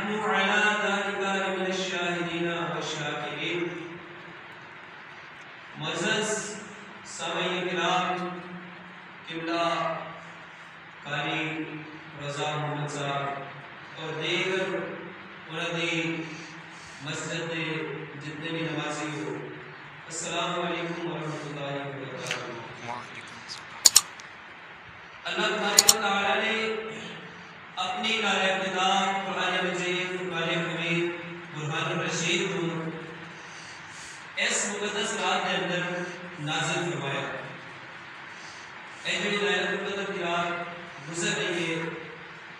ونحن على ذلك لمن الشاهدين والشاكرين. معزز سامعین کرام، قبلہ قاری رضا محمد صاحب اور دیگر مردی مسجد جتنے بھی نمازی ہو، السلام علیکم ورحمۃ اللہ وبرکاتہ. اللہ تبارک و تعالیٰ نے اپنی کار ابتدا قرآن مجید، قرآن حمید، برہان الرشید کو اس مقدس رات کے اندر نازل فرمایا. اے جڑی لیلۃ القدر کی رات گزر رہی ہے،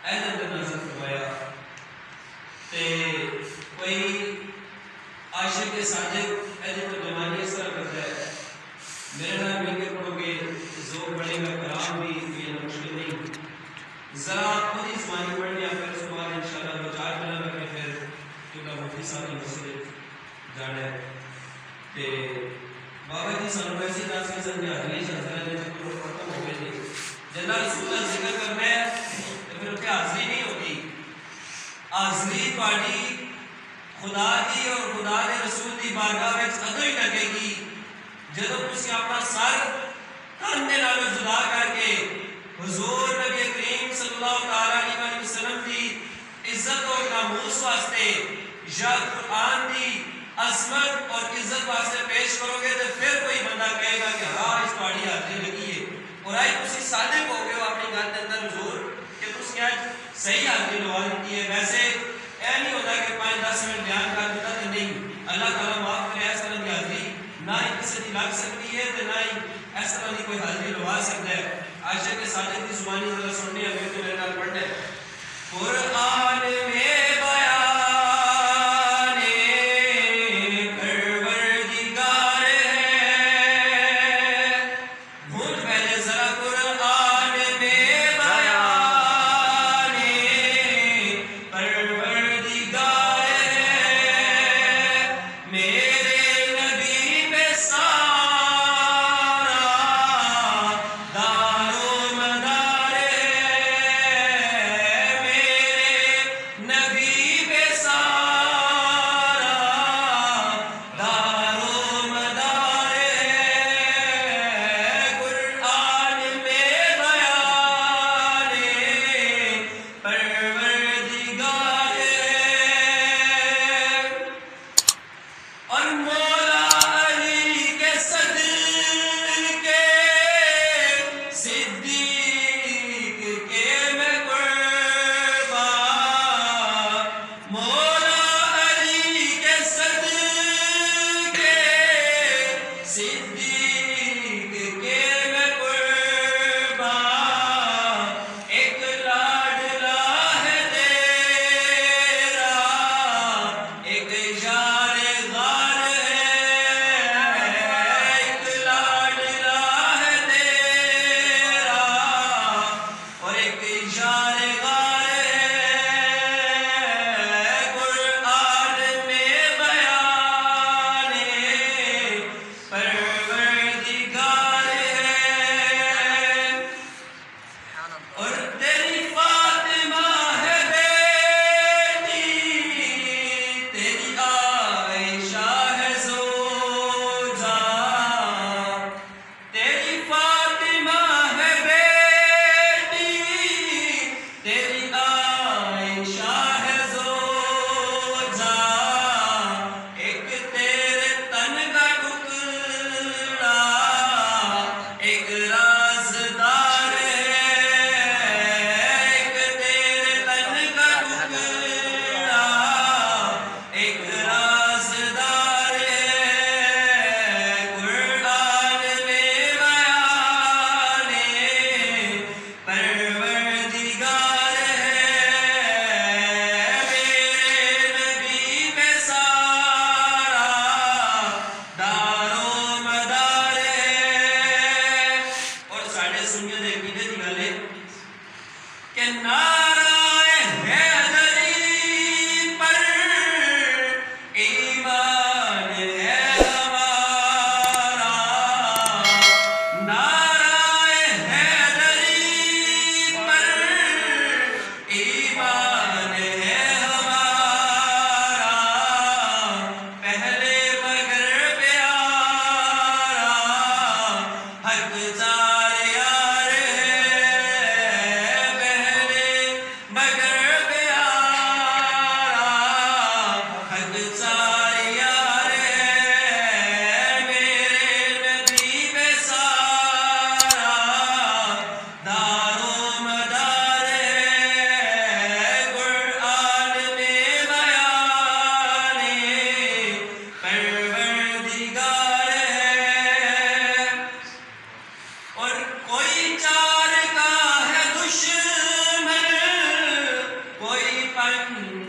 اے اندر نازل فرمایا. تے کوئی عاشق صادق اے ترجمانی اس طرح کرتا ہے، میرے نام مل کے پڑھو گے ذوق بڑھے گا، کلام بھی یہ مشکل نہیں. ذرا خود ہی زبانی پڑھ لیا، پھر اس کے بعد انشاءاللہ دو چار کلام رکھنے، پھر کیونکہ مفتی صاحب کی مسجد جانا ہے. تے بابا جی سانو ایسی دس کے سن حاضری شاضرہ نے جو ختم ہو گئے تھے، جنہ رسول اللہ ذکر کرنا ہے تو پھر اتنے حاضری نہیں ہوتی. حاضری پاڑی خدا دی اور خدا دے رسول دی بارگاہ میں ادو ہی لگے گی جدو تسی اپنا سر تن دے نال جدا کر کے حضور نبی کریم صلی اللہ علیہ وسلم دی عزت اور ناموس واسطے یا قرآن دی عظمت اور عزت واسطے پیش کرو گے تو پھر کوئی بندہ کہے گا کہ ہاں اس پاڑی حاضری لگی ہے. اور آئی تسی صادق ہو گئے ہو اپنی گل کے اندر حضور کہ تسی آج صحیح حاضری لوا دیتی ہے. ویسے اے نہیں ہوتا کہ 5-10 منٹ بیان کر دیتا تو نہیں، اللہ تعالیٰ معاف کرے اس طرح کی حاضری نہ ہی کسی کی لگ سکتی ہے تو نہ ہی اس طرح کی کوئی حاضری لوا سکتا ہے. عاشق صادق کی زبانی ذرا سننی ہے، میرے تو میرے نال پڑھنا ہے. قرآن میں میرے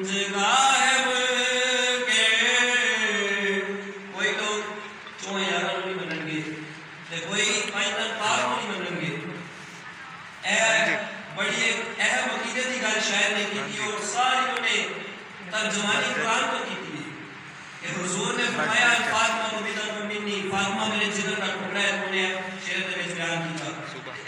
جگہ ہے کے کوئی لوگ چوہے یارہ نہیں منن گے تے کوئی پائتن پاک نہیں منن گے. اے بڑی ایک اہم عقیدے کی گل شاعر نے کی تھی اور ساری نے ترجمانی قرآن کو کی تھی کہ حضور نے فرمایا فاطمہ بنت منی، فاطمہ میرے جگر کا ٹکڑا ہے. انہوں نے شعر میں بیان کیا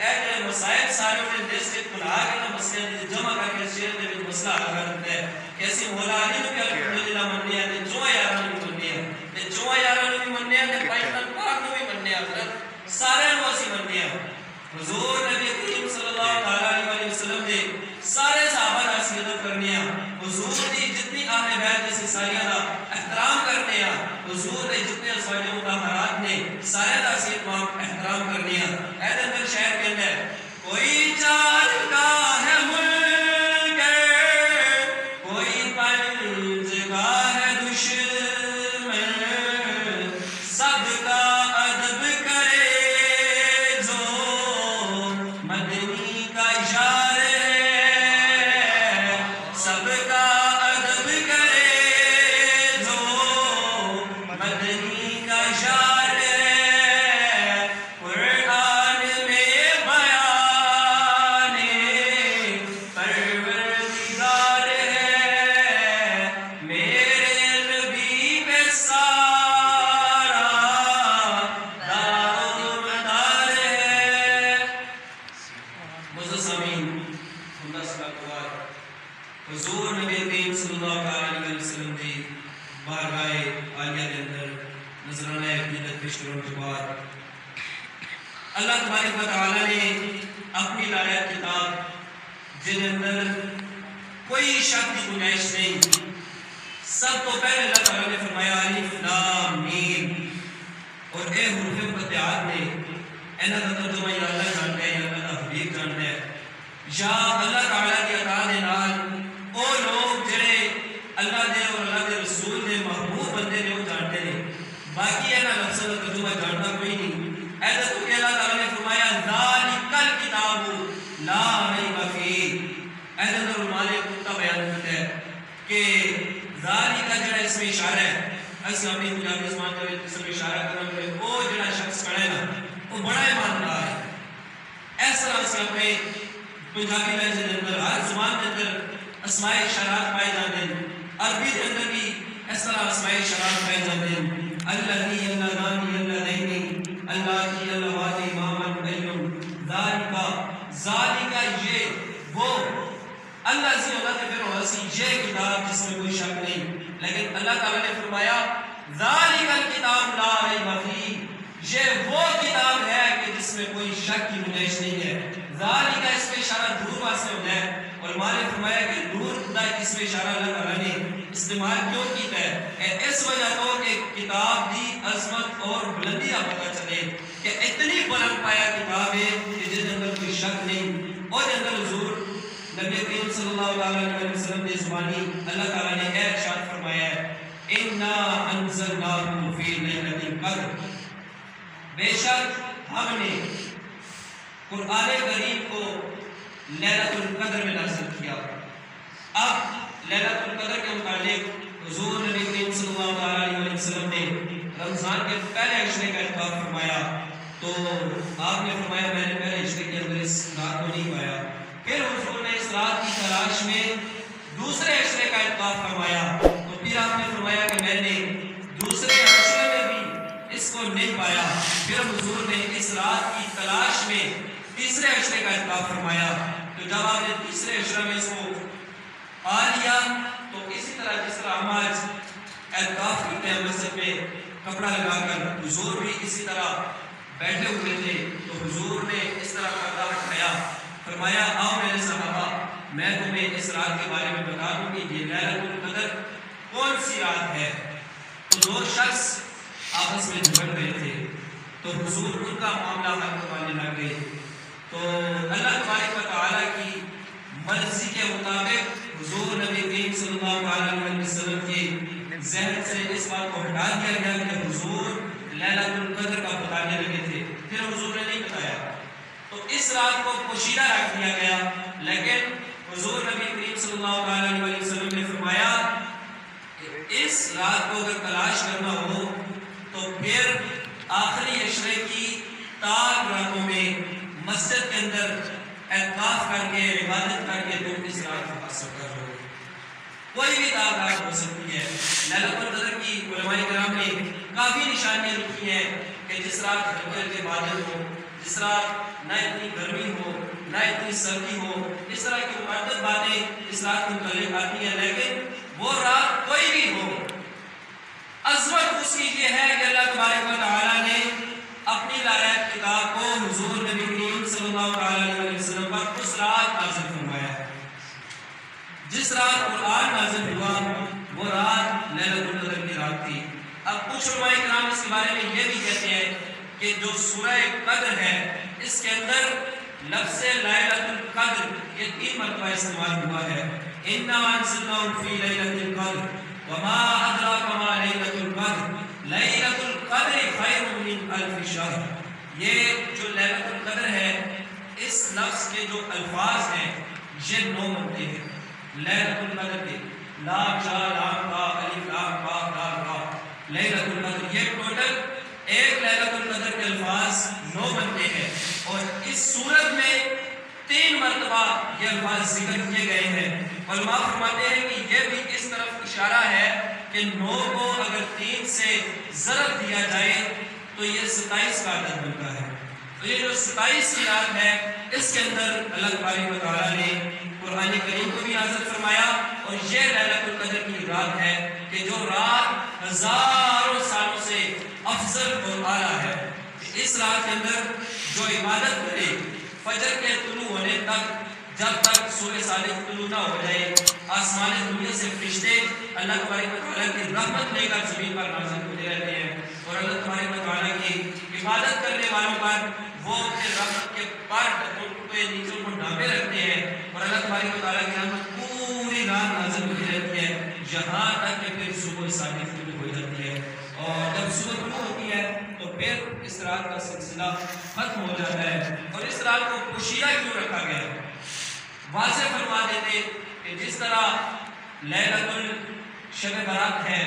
اے جو مسائل سارے نے دیس سے کھلا کے نہ مسئلے نے جمع کر کے شعر میں مسئلہ حل کرتا ہے. کیسے مولا علی نے کیا الحمدللہ مننے ہیں تے چوہے یاراں نے مننے ہیں تے چوہے یاراں نے بھی مننے ہیں تے پائتن پاک نے بھی مننے ہیں. حضرت سارے نو اسی مننے ہیں. حضور نبی کریم صلی اللہ علیہ وسلم نے سارے صحابہ دا عزت کرنے ہیں. حضور دی جتنی اہل بیت جیسے ساریاں دا احترام کرنے ہیں. حضور دے جتنے ازواج مطہرات نے سارے دا احترام کرنے ہیں. اے اندر شاعر کہندا ہے کوئی چار کا ہے ملک کوئی پنج کا ہے دشمن سب کا ادب کرے جو مدنی کا اشارہ ہے. سب کا ادب کرے جو مدنی کا اشارہ ہے. قرآن میں بیان پروردگار ہے میرے نبی پہ سارا دار و مدار ہے. معزز سامعین، اللہ صلی حضور نبی کریم صلی اللہ علیہ وسلم دی بارگاہ عالیہ کے اندر نذرانہ عقیدت پیش کرنے کے بعد اللہ تبارک و تعالی نے اپنی لائق کتاب جن اندر کوئی شک کی گنجائش نہیں، سب تو پہلے اللہ تعالی نے فرمایا الف لام میم اور اے حروف مقطعات نے انہاں دا ترجمہ یا اللہ جانتا ہے یا اللہ دا حبیب جانتا ہے. یا اللہ تعالی کی عطا دے نال او لوگ جڑے اللہ دے اور اللہ دے رسول دے محبوب بندے نے وہ جانتے ہیں. باقی انہاں لفظ کا ترجمہ جانتا کوئی نہیں. ایسا تو کہ اللہ تعالی نے فرمایا ذالک الکتاب لا ریب فیہ. ایسا تو مالک کا بیان کرتا ہے کہ ذالک جڑا اس میں اشارہ ہے اس اپنی پنجابی زبان میں اس میں اشارہ کرنا ہے وہ جڑا شخص کھڑا ہے نا وہ بڑا ایماندار ہے. اس طرح سے اپنے پنجابی لہجے کے اندر ہر زبان کے اندر اسماء اشارات پائے جاتے ہیں. عربی کے اندر بھی اس طرح اسماء اشارات پائے جاتے ہیں. الذی اللذانی اللذینی اللہ کی اللہ والی امام قیم ذالک یہ وہ اللہ سے اللہ کے پھر ویسی یہ کتاب جس میں کوئی شک نہیں. لیکن اللہ تعالیٰ نے فرمایا ذالک الکتاب لا ریب فیہ یہ وہ کتاب ہے کہ جس میں کوئی شک کی گنجائش نہیں ہے. ذالک اس میں اشارہ دور واسطے ہوتا ہے اور ماں نے فرمایا کہ دور دا اس میں اشارہ اللہ تعالیٰ نے استعمال کیوں کیتا ہے اس وجہ تو کہ کتاب دی عظمت اور بلندی کا پتہ چلے کہ اتنی بلند پایا کتاب ہے کہ جس اندر کوئی شک نہیں. اور اندر حضور نبی کریم صلی اللہ علیہ وسلم کی زبانی اللہ تعالیٰ نے اے ارشاد فرمایا ہے انا انزلناہ فی لیلۃ القدر بے شک ہم نے قرآن کریم کو لیلۃ القدر میں نازل کیا. اب لیلۃ القدر کے متعلق حضور نبی کریم صلی اللہ علیہ وسلم نے رمضان کے پہلے عشرے کا اعتکاف فرمایا تو آپ نے فرمایا میں نے پہلے عشرے کے اندر اس رات کو نہیں پایا. پھر حضور نے اس رات کی تلاش میں دوسرے عشرے کا اعتکاف فرمایا تو پھر آپ نے فرمایا کہ میں نے دوسرے عشرے میں بھی اس کو نہیں پایا. پھر حضور نے اس رات کی تلاش میں تیسرے عشرے کا اعتکاف فرمایا تو جب آپ نے تیسرے عشرے میں اس کو پا لیا تو اسی طرح جس طرح ہم آج اعتکاف کرتے ہیں مسجد میں کپڑا لگا کر حضور بھی اسی طرح بیٹھے ہوئے تھے تو حضور نے اس طرح پردہ ہٹایا فرمایا آؤ میرے صحابہ میں تمہیں اس رات کے بارے میں بتا دوں کہ یہ لیلۃ القدر کون سی رات ہے. تو دو شخص آپس میں جھگڑ گئے تھے تو حضور ان کا معاملہ حل کروانے لگ گئے تو اللہ تبارک و تعالیٰ کی مرضی کے مطابق حضور نبی کریم صلی اللہ علیہ وسلم کے ذہن سے اس بات کو ہٹا دیا گیا کہ حضور لیلۃ القدر کا بتانے لگے تھے. پھر حضور نے نہیں بتایا تو اس رات کو پوشیدہ رکھ دیا گیا. لیکن حضور نبی کریم صلی اللہ علیہ وسلم نے فرمایا اس رات کو اگر تلاش کرنا ہو تو پھر آخری عشرے کی تار راتوں میں مسجد کے اندر اعتکاف کر کے عبادت کر کے تم اس رات کو حاصل کر لو. کوئی بھی تار رات ہو سکتی ہے. لیلۃ القدر کی علماء کرام نے کافی نشانیاں لکھی ہیں کہ جس رات ہلکے ہلکے بادل ہو، جس رات نہ اتنی گرمی ہو نہ اتنی سردی ہو، اس طرح کی متعدد باتیں اس رات کے متعلق آتی ہیں. لیکن وہ رات کوئی بھی ہو، عظمت اس کی یہ ہے کہ اللہ تبارک و تعالیٰ نے اپنی لایق کتاب کو حضور نبی کریم صلی اللہ علیہ وسلم پر اس رات نازل فرمایا ہے. جس رات قرآن نازل ہوا وہ رات لیلۃ القدر کی رات تھی. اب کچھ علماء کرام اس کے بارے میں یہ بھی کہتے ہیں کہ جو سورہ قدر ہے اس کے اندر لفظ لیلۃ القدر یہ 3 مرتبہ استعمال ہوا ہے. اِنَّا أَنزَلْنَاهُ فِي لَيْلَةِ الْقَدْرِ وَمَا أَدْرَاكَ مَا لَيْلَةُ الْقَدْرِ لَيْلَةُ الْقَدْرِ خَيْرٌ مِّنْ أَلْفِ شَهْرٍ. یہ جو لیلۃ القدر ہے اس لفظ کے جو الفاظ ہیں یہ 9 بنتے ہیں. لیلۃ القدر کے لام شا لام کا الف لام کا دال را لیلۃ القدر یہ ٹوٹل ایک لیلۃ القدر کے الفاظ 9 بنتے ہیں. اور اس سورت میں 3 مرتبہ یہ الفاظ ذکر کیے گئے ہیں. علماء فرماتے ہیں کہ یہ بھی اس طرف اشارہ ہے کہ 9 کو اگر 3 سے ضرب دیا جائے تو یہ 27 کا عدد بنتا ہے. تو یہ جو 27 کی رات ہے اس کے اندر اللہ تبارک و تعالیٰ نے قرآن کریم کو بھی نازل فرمایا. اور یہ لیلۃ القدر کی رات ہے کہ جو رات ہزاروں سالوں سے افضل اور اعلیٰ ہے. اس رات کے اندر جو عبادت کرے فجر کے طلوع ہونے تک جب تک سورہ صادق طلوع نہ ہو جائے آسمان دنیا سے فرشتے اللہ تبارک و تعالیٰ کی رحمت لے کر زمین پر نازل ہوتے رہتے ہیں. اور اللہ تبارک و تعالیٰ کی عبادت کرنے والوں پر وہ اپنے رحمت کے پر نیچے کو ڈھانپے رکھتے ہیں. اور اللہ تبارک و تعالیٰ کی رحمت پوری رات نازل ہوتی رہتی ہے یہاں تک کہ پھر صبح صادق طلوع ہو جاتی ہے. اور جب صبح طلوع ہوتی ہے تو پھر اس رات کا سلسلہ ختم ہو جاتا ہے. اور اس رات کو پوشیدہ کیوں رکھا گیا؟ واضح فرما دیتے کہ جس طرح لیلۃ الشب برات ہے،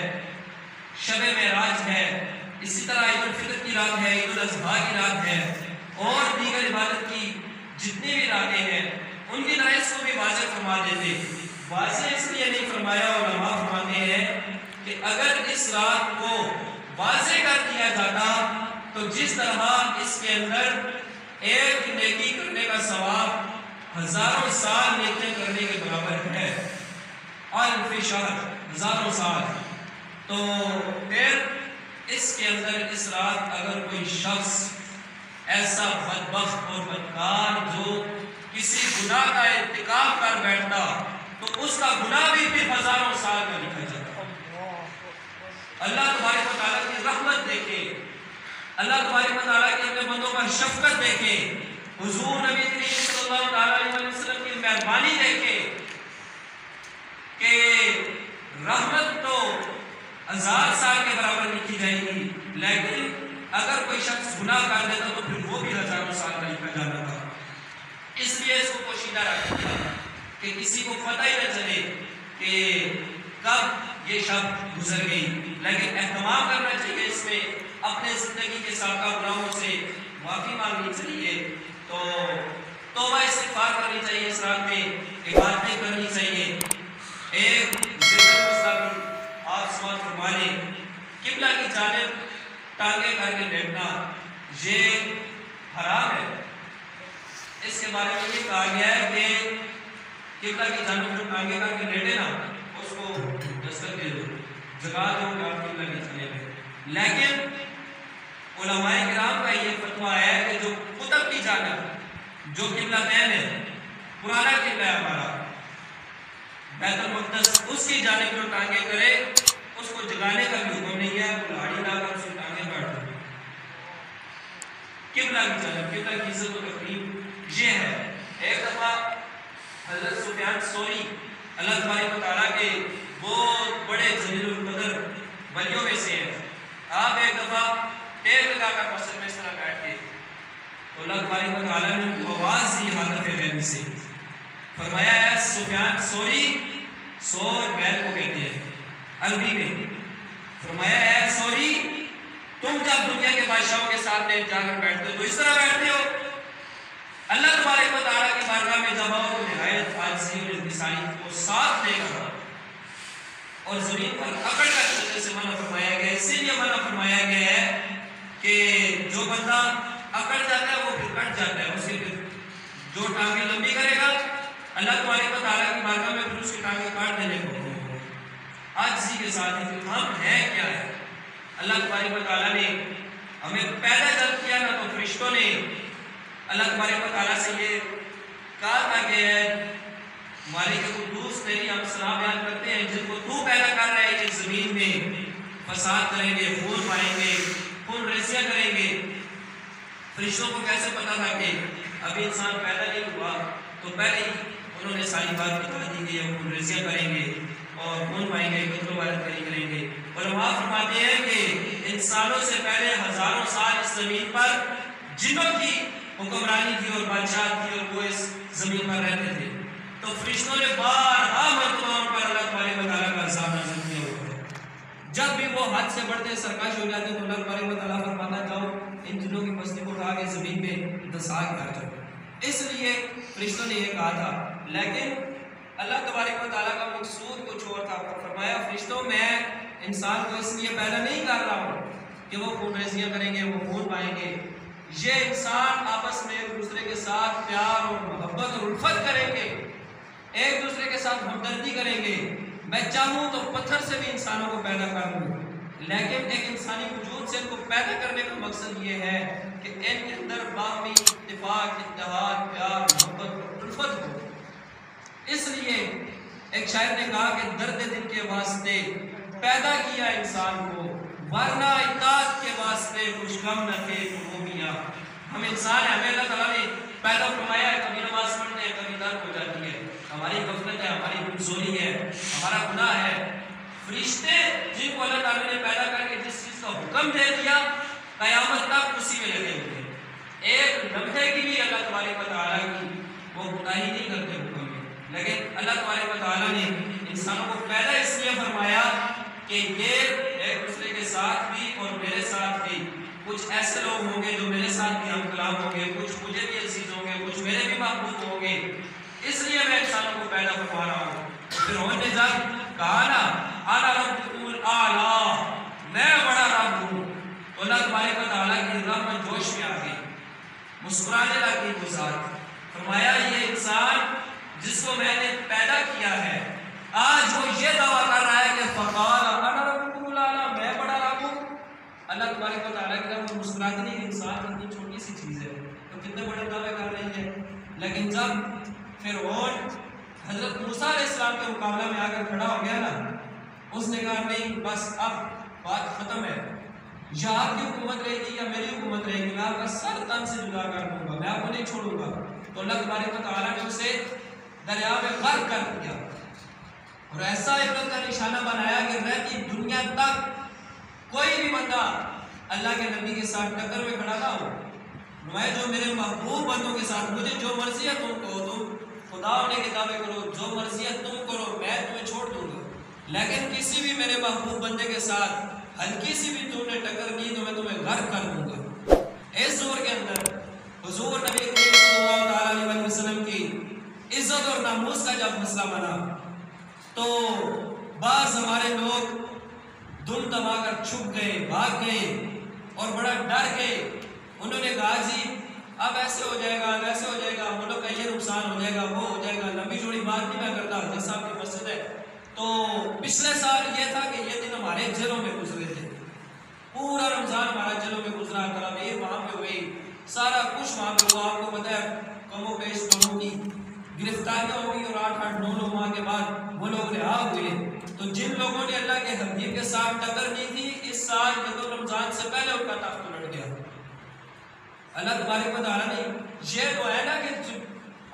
شب معراج ہے، اسی طرح عید الفطر کی رات ہے، عید الاضحیٰ کی رات ہے، اور دیگر عبادت کی جتنی بھی راتیں ہیں ان کی نائز کو بھی واضح فرما دیتے. واضح اس لیے نہیں فرمایا، علماء فرماتے ہیں کہ اگر اس رات کو واضح کر دیا جاتا تو جس طرح اس کے اندر ایک نیکی کرنے کا ثواب ہزاروں سال نیکی کرنے کے برابر ہے، الف شہر ہزاروں سال، تو پھر اس کے اندر اس رات اگر کوئی شخص ایسا بدبخت اور بدکار جو کسی گناہ کا ارتکاب کر بیٹھتا تو اس کا گناہ بھی پھر ہزاروں سال کا لکھا جاتا. اللہ تبارک و تعالیٰ کی رحمت دیکھے، اللہ تبارک و تعالیٰ کے اپنے بندوں پر شفقت دیکھے، حضور نبی کریم صلی اللہ علیہ وسلم کی مہربانی دیکھے کہ رحمت تو 1000 سال کے برابر لکھی جائے گی، لیکن اگر کوئی شخص گناہ کر دیتا تو پھر وہ بھی ہزاروں سال کا لکھا جاتا تھا. اس لیے اس کو پوشیدہ رکھا تھا کہ کسی کو پتہ ہی نہ چلے کہ کب یہ شب گزر گئی. لیکن اہتمام کرنا چاہیے اس میں، اپنے زندگی کے سابقہ گناہوں سے معافی مانگنی چاہیے، تو توبہ استغفار کرنی چاہیے، اس رات میں عبادتیں کرنی چاہیے. ایک آپ سماعت فرما لیں، قبلہ کی جانب ٹانگیں کر کے لیٹنا یہ حرام ہے. اس کے بارے میں یہ کہا گیا ہے کہ قبلہ کی جانب جو ٹانگیں کر کے لیٹے نا اس کو دستک دے دو، جگا دو کہ آپ قبلہ کی جانب ہے. لیکن علماء کرام کا یہ فتویٰ ہے کہ جو قطب کی جانب جو قبلہ تین ہے، پرانا قبلہ ہے ہمارا بیت المقدس، اس کی جانب جو ٹانگیں کرے اس کو جگانے کا بھی حکم نہیں ہے. کلاڑی لا کر اس کی ٹانگیں کاٹ دو. قبلہ کی جانب، قبلہ کی عزت و تقریب یہ ہے. ایک دفعہ حضرت سفیان ثوری اللہ تبارک و تعالیٰ کے بہت بڑے جلیل القدر ولیوں میں سے ہیں. آپ ایک دفعہ ٹیک لگا کر مسجد میں اس طرح بیٹھ کے تو اللہ تبارک و تعالیٰ نے ان کو آواز دی حالت غیبی سے فرمایا ہے سفیان سوری، سور بیل کو کہتے ہیں عربی میں، فرمایا ہے سوری تم جب دنیا کے بادشاہوں کے ساتھ جا کر بیٹھتے ہو تو اس طرح بیٹھتے ہو، اللہ تبارک و تعالیٰ کی بارگاہ میں جب آؤ تو نہایت عاجزی اور انکساری کو ساتھ لے کر اور زمین پر اکڑ کر چلنے سے منع فرمایا گیا ہے۔ اسی لیے منع فرمایا گیا ہے کہ جو بندہ اکڑ جاتا ہے وہ پھر کٹ جاتا ہے، اس کے پھر جو ٹانگیں لمبی کرے گا اللہ تبارک و تعالیٰ کی بارگاہ میں پھر اس کی ٹانگیں کاٹ دینے کو عاجزی کے ساتھ ہی۔ ہم ہیں کیا ہے؟ اللہ تبارک و تعالیٰ نے ہمیں پیدا جب کیا نا تو فرشتوں نے اللہ تبارک و تعالیٰ سے یہ کہا تھا کہ مالک قدوس تیری ہم سلام بیان کرتے ہیں، جن کو تو پیدا کر رہے ہیں زمین میں فساد کریں گے، خون پائیں گے، خون ریزیاں کریں گے۔ فرشتوں کو کیسے پتا تھا کہ ابھی انسان پیدا نہیں ہوا تو پہلے ہی انہوں نے ساری بات بتا دی کہ ہم خون ریزیاں کریں گے اور خون پائیں گے، قتل و غارت کریں گے۔ علماء فرماتے ہیں کہ انسانوں سے پہلے ہزاروں سال اس زمین پر جنوں کی حکمرانی تھی اور بادشاہ تھی اور وہ اس زمین پر رہتے تھے، تو فرشتوں نے بارہا مرتبہ ان پر اللہ تبارک و تعالیٰ کا عذاب نازل کیا ہوا ہے۔ جب بھی وہ حد سے بڑھتے سرکش ہو جاتے تو اللہ تبارک و تعالیٰ فرماتا جاؤ ان جنوں کی بستی کو اٹھا کے زمین میں دسا کے آ جاؤ۔ اس لیے فرشتوں نے یہ کہا تھا، لیکن اللہ تبارک و تعالیٰ کا مقصود کچھ اور تھا۔ فرمایا فرشتوں میں انسان کو اس لیے پیدا نہیں کر رہا ہوں کہ وہ خون ریزیاں کریں گے، وہ خون پائیں گے، یہ انسان آپس میں ایک دوسرے کے ساتھ پیار اور محبت اور الفت کریں گے، ایک دوسرے کے ساتھ ہمدردی کریں گے۔ میں چاہوں تو پتھر سے بھی انسانوں کو پیدا کر لوں، لیکن ایک انسانی وجود سے ان کو پیدا کرنے کا مقصد یہ ہے کہ ان کے اندر باہمی اتفاق، اتحاد، پیار، محبت اور الفت ہو۔ اس لیے ایک شاعر نے کہا کہ درد دل کے واسطے پیدا کیا انسان کو، ورنہ اطاعت کے واسطے کچھ کم نہ تھے وہ میاں۔ ہم انسان ہیں، ہمیں اللہ تعالیٰ نے پیدا فرمایا ہے، کبھی نماز پڑھتے ہیں، کبھی ترک ہو جاتی ہے، ہماری غفلت ہے، ہماری کمزوری ہے، ہمارا گناہ ہے۔ فرشتے جن کو اللہ تعالیٰ نے پیدا کر کے جس چیز کا حکم دے دیا قیامت تک اسی میں لگے ہوئے ہیں، ایک لمحے کی بھی اللہ تبارک و تعالیٰ کی وہ کوتاہی نہیں کرتے حکم میں۔ لیکن اللہ تبارک و تعالیٰ نے انسانوں کو پیدا اس لیے فرمایا کہ یہ ایک دوسرے کے ساتھ بھی اور میرے ساتھ بھی، کچھ ایسے لوگ ہوں گے جو میرے ساتھ بھی ہم کلام ہوں گے، کچھ مجھے بھی عزیز ہوں گے، کچھ میرے بھی محبوب ہوں گے، اس لیے میں انسانوں کو پیدا فرما رہا ہوں۔ فرعون نے جب کہا نا انا ربکم الاعلی، میں بڑا رب ہوں، تو اللہ تبارک و تعالیٰ کی رحمت جوش میں آ گئی، مسکرانے لگی وہ ذات۔ فرمایا یہ انسان جس کو میں نے پیدا کیا ہے آج وہ یہ دعویٰ کر رہا ہے کہ فقال انا ربکم الاعلی، میں بڑا رب ہوں۔ اللہ تبارک و تعالیٰ کی رحمت مسکراتی نہیں کہ انسان اتنی چھوٹی سی چیز ہے تو کتنے بڑے دعوے کر رہی ہے۔ لیکن جب فرعون حضرت موسیٰ علیہ السلام کے مقابلہ میں آ کر کھڑا ہو گیا نا، اس نے کہا نہیں بس اب بات ختم ہے، یا آپ کی حکومت رہے گی یا میری حکومت رہے گی، میں آپ کا سر تن سے جدا کر دوں گا، میں آپ کو نہیں چھوڑوں گا۔ تو اللہ تبارک و تعالیٰ نے اسے دریا میں غرق کر دیا اور ایسا عبرت کا نشانہ بنایا کہ رہتی دنیا تک کوئی بھی بندہ اللہ کے نبی کے ساتھ ٹکر میں کھڑا نہ ہو۔ میں جو میرے محبوب بندوں کے ساتھ، مجھے جو مرضی ہے تم کہو، تم خدا ہونے کے دعوے کرو، جو مرضی ہے تم کرو، میں تمہیں چھوڑ دوں گا، لیکن کسی بھی میرے محبوب بندے کے ساتھ ہلکی سی بھی تم نے ٹکر کی تو میں تمہیں غرق کر دوں گا۔ اس دور کے اندر حضور نبی کریم صلی اللہ علیہ وسلم کی عزت اور ناموس کا جب مسئلہ بنا تو بعض ہمارے لوگ دم دما کر چھپ گئے، بھاگ گئے اور بڑا ڈر گئے۔ انہوں نے کہا جی اب ایسے ہو جائے گا، ویسے ہو جائے گا، ملک کا یہ نقصان ہو جائے گا، وہ ہو جائے گا۔ لمبی چوڑی بات نہیں میں کرتا، حضرت صاحب کی مسجد ہے تو پچھلے سال یہ تھا کہ یہ دن ہمارے جیلوں میں گزرے تھے، پورا رمضان ہمارا جیلوں میں گزرا، تراویح وہاں پہ ہوئی، سارا کچھ وہاں پہ ہوا۔ آپ کو پتہ ہے کم و بیش لوگوں کی گرفتاریاں ہوئی اور 8-8 9 ماہ کے بعد وہ لوگ رہا ہوئے۔ تو جن لوگوں نے اللہ کے حبیب کے ساتھ ٹکر کی تھی اس سال جب رمضان سے پہلے ان کا تخت الٹ گیا۔ اللہ تبارک و تعالیٰ نے یہ تو ہے نا کہ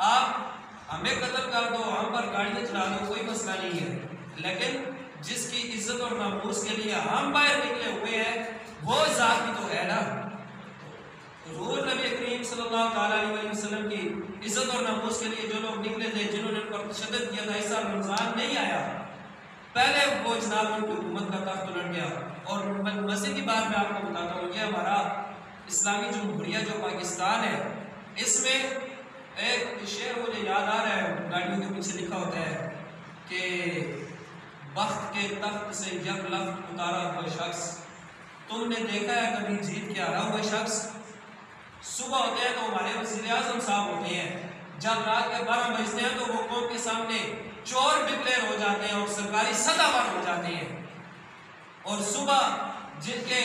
آپ ہمیں قتل کر دو، ہم پر گاڑیاں چلا دو، کوئی مسئلہ نہیں ہے، لیکن جس کی عزت اور ناموس کے لیے ہم باہر نکلے ہوئے ہیں وہ ذات بھی تو ہے نا۔ حضور نبی کریم صلی اللہ علیہ وسلم کی عزت اور ناموس کے لیے جو لوگ نکلے تھے، جنہوں نے ان پر تشدد کیا تھا، اس سال رمضان نہیں آیا، پہلے وہ جناب ان کی حکومت کا تخت الٹ گیا۔ اور مسیح کی بات میں آپ کو بتاتا ہوں، یہ ہمارا اسلامی جمہوریہ جو پاکستان ہے، اس میں ایک شعر مجھے یاد آ رہا ہے، گاڑیوں کے پیچھے لکھا ہوتا ہے کہ بخت کے تخت سے یک لفظ اتارا ہوا شخص، تم نے دیکھا ہے کبھی جیت کے ہارا ہوا شخص؟ صبح ہوتے ہیں تو ہمارے وزیر اعظم صاحب ہوتے ہیں، جب رات کے 12 بجتے ہیں تو وہ قوم کے سامنے چور ڈکلیئر ہو جاتے ہیں اور سرکاری سطح پر ہو جاتے ہیں، اور صبح جن کے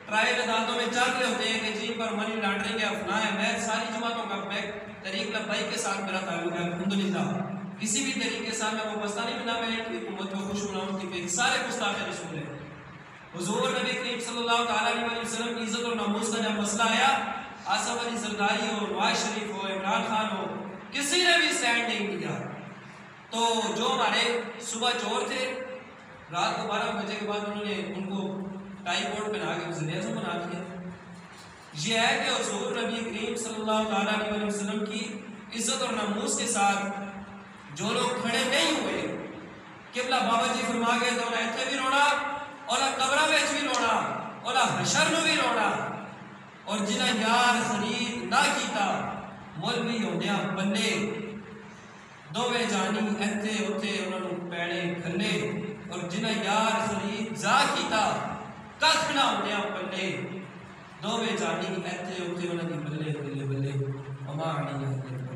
ٹرائل عدالتوں میں چاکلے ہوتے ہیں کہ جن پر منی لانڈرنگ ہے، فلاں ہے، میں ساری جماعتوں کا میں طریق لبائی کے ساتھ میرا تعلق ہے الحمدللہ، کسی بھی طریقے کے ساتھ میں وہ بستہ نہیں بنا، میں نے ان کی حکومت کو خوش ہونا، ان کی سارے گستاخ رسول ہیں۔ حضور نبی کریم صلی اللہ علیہ وسلم کی عزت اور ناموس کا جب مسئلہ آیا، آصف علی زرداری ہو، نواز شریف ہو، عمران خان ہو، کسی نے بھی اسٹینڈ نہیں لیا۔ تو جو ہمارے صبح چور تھے، رات کو 12 بجے کے بعد انہوں نے ان کو ٹائی کوٹ پہنا کے وزیر اعظم بنا دیا۔ یہ ہے کہ حضور نبی کریم صلی اللہ علیہ وسلم کی عزت اور ناموس کے ساتھ جو لوگ کھڑے نہیں ہوئے، قبلہ بابا جی فرما گئے تو انہیں اتنے بھی رونا، اور قبرہ میں بھی رونا، اور حشر میں بھی رونا، اور جنہیں یار خرید نہ کیتا مولوی ہوندیا بندے، دووے جانی ایتھے اتھے انہوں نے پیڑے کھلے، اور جنہیں یار خرید زا کیتا کتھ نہ ہوندیا بندے، دووے جانی ایتھے اتھے انہوں نے بلے بلے بلے، اما آنی ہے